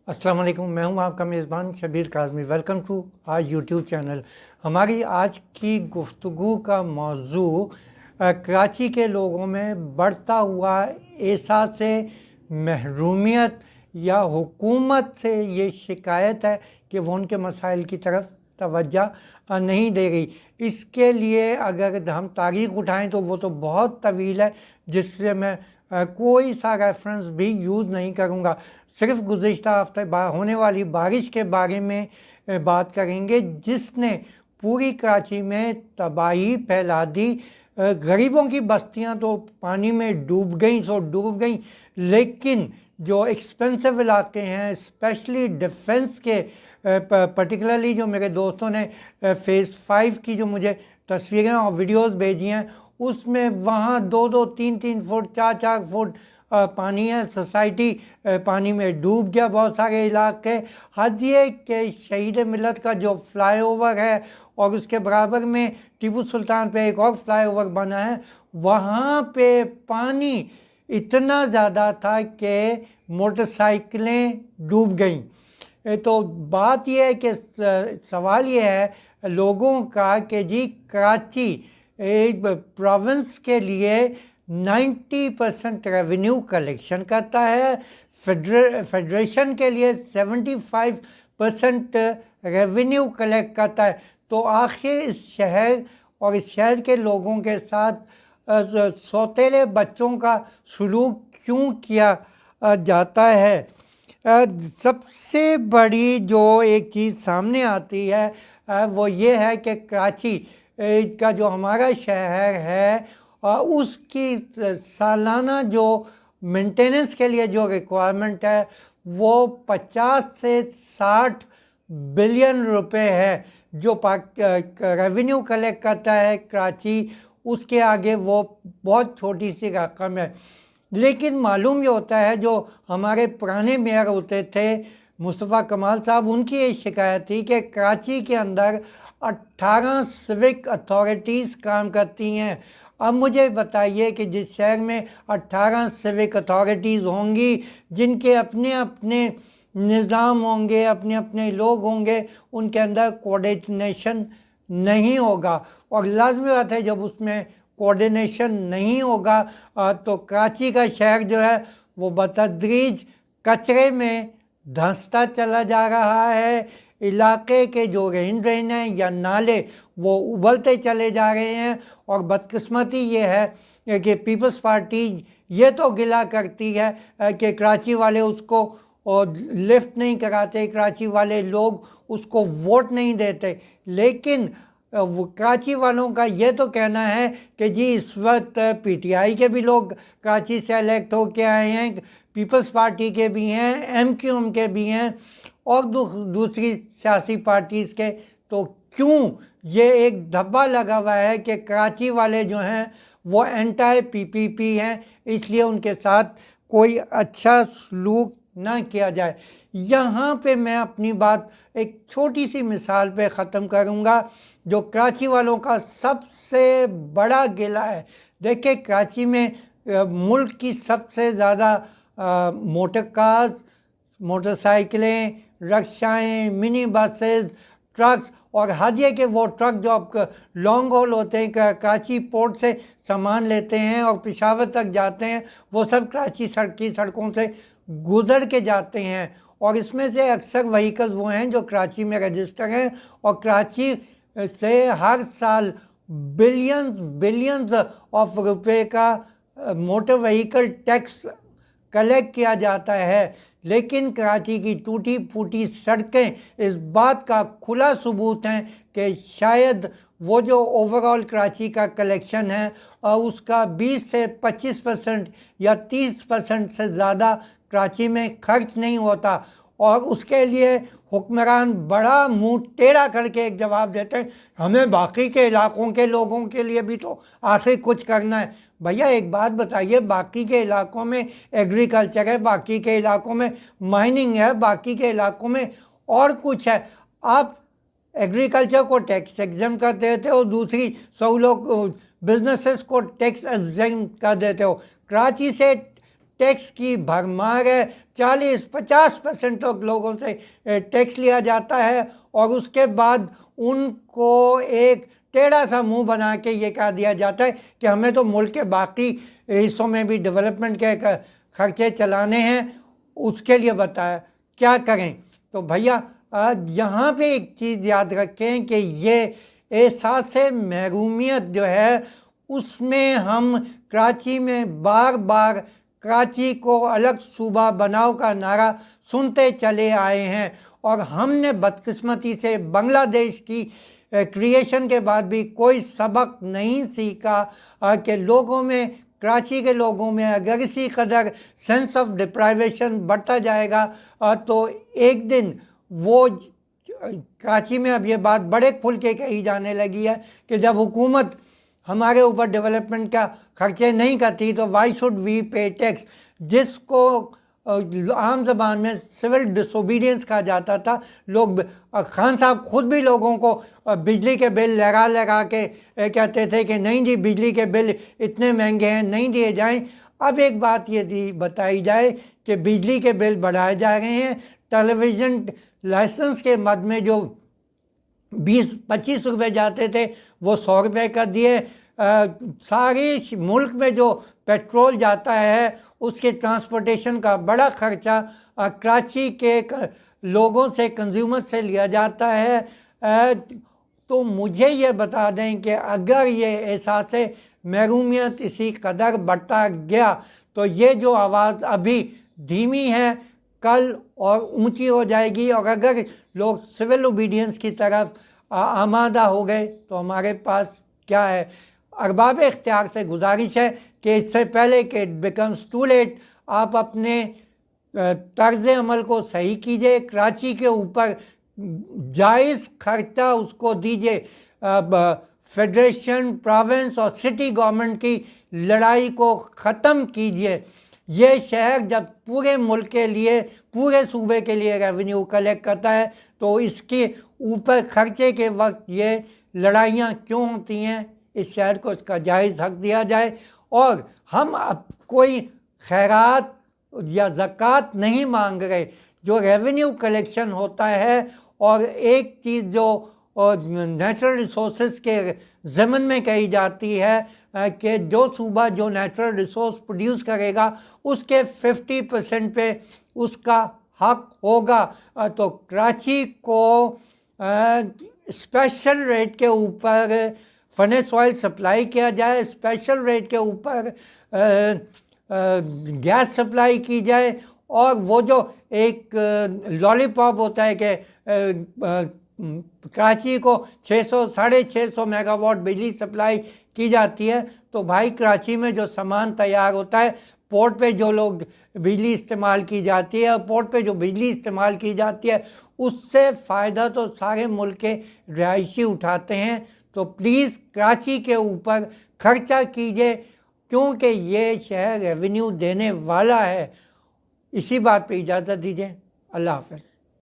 अस्सलाम वालेकुम, मैं हूं आपका मेज़बान Shabir Kazmi. Welcome to our YouTube channel. हमारी आज की गुफ्तगू का मौजू कराची के लोगों में बढ़ता हुआ एहसास महरूमियत या हुकूमत से ये शिकायत है कि वो उनके मसाइल की तरफ तवज्जो नहीं दे रही। इसके लिए अगर हम तारीख़ उठाएं तो वो तो बहुत तवील है, जिससे मैं कोई सा रेफरेंस भी यूज़ नहीं करूँगा। सिर्फ गुज़िश्ता हफ्ते होने वाली बारिश के बारे में बात करेंगे, जिसने पूरी कराची में तबाही फैला दी। गरीबों की बस्तियां तो पानी में डूब गई सो डूब गई, लेकिन जो एक्सपेंसिव इलाके हैं, स्पेशली डिफेंस के, पर्टिकुलरली जो मेरे दोस्तों ने फेज़ 5 की जो मुझे तस्वीरें और वीडियोस भेजी हैं, उसमें वहाँ 2-2, 3-3 फुट, 4-4 फुट पानी है। सोसाइटी पानी में डूब गया। बहुत सारे इलाके, हदिये के शहीद मिलत का जो फ्लाईओवर है और उसके बराबर में टीपू सुल्तान पे एक और फ्लाईओवर बना है, वहाँ पे पानी इतना ज़्यादा था कि मोटरसाइकिलें डूब गईं। तो बात यह है कि सवाल ये है लोगों का कि जी कराची एक प्रोविंस के लिए 90% रेवेन्यू कलेक्शन करता है, फेडरेशन के लिए 75% रेवेन्यू कलेक्ट करता है। तो आखिर इस शहर और इस शहर के लोगों के साथ सौतेले बच्चों का सलूक क्यों किया जाता है? सबसे बड़ी जो एक चीज़ सामने आती है वो ये है कि कराची का जो हमारा शहर है उसकी सालाना जो मेंटेनेंस के लिए जो रिक्वायरमेंट है वो 50 से 60 बिलियन रुपए है। जो रेवेन्यू कलेक्ट करता है कराची, उसके आगे वो बहुत छोटी सी रकम है। लेकिन मालूम ये होता है, जो हमारे पुराने मेयर होते थे मुस्तफ़ा कमाल साहब, उनकी ये शिकायत थी कि कराची के अंदर 18 सिविक अथॉरिटीज़ काम करती हैं। अब मुझे बताइए कि जिस शहर में 18 सिविक अथॉरिटीज़ होंगी, जिनके अपने अपने निज़ाम होंगे, अपने अपने लोग होंगे, उनके अंदर कोऑर्डिनेशन नहीं होगा। और लाजमी बात है, जब उसमें कोऑर्डिनेशन नहीं होगा तो कराची का शहर जो है वो बतदरीज कचरे में धंसता चला जा रहा है। इलाके के जो रेन ड्रेन हैं या नाले वो उबलते चले जा रहे हैं। और बदकिस्मती ये है कि पीपल्स पार्टी ये तो गिला करती है कि कराची वाले उसको और लिफ्ट नहीं कराते, कराची वाले लोग उसको वोट नहीं देते। लेकिन कराची वालों का ये तो कहना है कि जी इस वक्त पीटीआई के भी लोग कराची से इलेक्ट होके आए हैं, पीपल्स पार्टी के भी हैं, एमक्यूएम के भी हैं और दूसरी सियासी पार्टीज़ के। तो क्यों ये एक धब्बा लगा हुआ है कि कराची वाले जो हैं वो एंटी पीपीपी हैं, इसलिए उनके साथ कोई अच्छा सलूक ना किया जाए। यहाँ पे मैं अपनी बात एक छोटी सी मिसाल पे ख़त्म करूँगा, जो कराची वालों का सबसे बड़ा गिला है। देखिए, कराची में मुल्क की सबसे ज़्यादा मोटर कार्स, मोटरसाइकिलें, रिक्शाएँ, मिनी बसेस, ट्रक्स, और हदिये के वो ट्रक जो आप लॉन्ग हॉल होते हैं, कराची पोर्ट से सामान लेते हैं और पेशावर तक जाते हैं, वो सब कराची की सड़कों से गुजर के जाते हैं। और इसमें से अक्सर व्हीकल्स वो हैं जो कराची में रजिस्टर हैं और कराची से हर साल बिलियंस ऑफ रुपए का मोटर व्हीकल टैक्स कलेक्ट किया जाता है। लेकिन कराची की टूटी फूटी सड़कें इस बात का खुला सबूत हैं कि शायद वो जो ओवरऑल कराची का कलेक्शन है उसका 20 से 25% या 30% से ज़्यादा कराची में खर्च नहीं होता। और उसके लिए हुक्मरान बड़ा मुंह टेढ़ा करके एक जवाब देते हैं, हमें बाकी के इलाकों के लोगों के लिए भी तो आखिर कुछ करना है। भैया एक बात बताइए, बाकी के इलाकों में एग्रीकल्चर है, बाकी के इलाकों में माइनिंग है, बाकी के इलाकों में और कुछ है, आप एग्रीकल्चर को टैक्स एग्जम कर देते हो, दूसरी 100 लोग बिजनेसेस को टैक्स एग्जम कर देते हो। कराची से टैक्स की भरमार है। 40-50% लोगों से टैक्स लिया जाता है और उसके बाद उनको एक टेढ़ा सा मुंह बना के ये कह दिया जाता है कि हमें तो मुल्क के बाकी हिस्सों में भी डेवलपमेंट के खर्चे चलाने हैं, उसके लिए बताया क्या करें। तो भैया यहाँ पे एक चीज़ याद रखें कि ये एहसास महरूमियत जो है उसमें हम कराची में बार बार कराची को अलग सूबा बनाओ का नारा सुनते चले आए हैं और हमने बदकिस्मती से बांग्लादेश की क्रिएशन के बाद भी कोई सबक नहीं सीखा कि लोगों में, कराची के लोगों में अगर इसी कदर सेंस ऑफ डिप्राइवेशन बढ़ता जाएगा तो एक दिन वो कराची में अब ये बात बड़े खुल के कही जाने लगी है कि जब हुकूमत हमारे ऊपर डेवलपमेंट का खर्चे नहीं करती तो वाई शुड वी पे टैक्स, जिसको आम ज़बान में सिविल डिसोबीडियंस कहा जाता था। लोग, खान साहब खुद भी लोगों को बिजली के बिल लगा लगा के कहते थे कि नहीं जी बिजली के बिल इतने महंगे हैं, नहीं दिए जाएं। अब एक बात ये बताई जाए कि बिजली के बिल बढ़ाए जा रहे हैं, टेलीविज़न लाइसेंस के मद में जो 20-25 रुपये जाते थे वो 100 रुपये कर दिए। सारे मुल्क में जो पेट्रोल जाता है उसके ट्रांसपोर्टेशन का बड़ा खर्चा कराची के लोगों से, कंज्यूमर से लिया जाता है। तो मुझे ये बता दें कि अगर ये एहसास महरूमियत इसी कदर बढ़ता गया तो ये जो आवाज़ अभी धीमी है कल और ऊंची हो जाएगी, और अगर लोग सिविल ओबीडियंस की तरफ आमादा हो गए तो हमारे पास क्या है। अरबाब इख्तियार से गुजारिश है कि इससे पहले कि इट बिकम्स टू लेट आप अपने तर्ज अमल को सही कीजिए, कराची के ऊपर जायज़ खर्चा उसको दीजिए। फेडरेशन, प्रोविंस और सिटी गवर्नमेंट की लड़ाई को ख़त्म कीजिए। ये शहर जब पूरे मुल्क के लिए, पूरे सूबे के लिए रेवेन्यू कलेक्ट करता है तो इसके ऊपर खर्चे के वक्त ये लड़ाइयाँ क्यों होती हैं। इस शहर को इसका जायज़ हक दिया जाए। और हम अब कोई खैरात या ज़कात नहीं मांग रहे, जो रेवेन्यू कलेक्शन होता है। और एक चीज़ जो नेचुरल रिसोर्सेज के ज़मन में कही जाती है कि जो सूबा जो नेचुरल रिसोर्स प्रोड्यूस करेगा उसके 50% पे उसका हक होगा। तो कराची को स्पेशल रेट के ऊपर फर्नेस ऑयल सप्लाई किया जाए, स्पेशल रेट के ऊपर गैस सप्लाई की जाए, और वो जो एक लॉलीपॉप होता है कि कराची को 600-650 मेगावाट बिजली सप्लाई की जाती है। तो भाई कराची में जो सामान तैयार होता है, पोर्ट पे जो लोग बिजली इस्तेमाल की जाती है, पोर्ट पे जो बिजली इस्तेमाल की जाती है, उससे फ़ायदा तो सारे मुल्क के रहायशी उठाते हैं। तो प्लीज़ कराची के ऊपर खर्चा कीजिए क्योंकि ये शहर रेवेन्यू देने वाला है। इसी बात पे इजाज़त दीजिए। अल्लाह हाफ़िज़।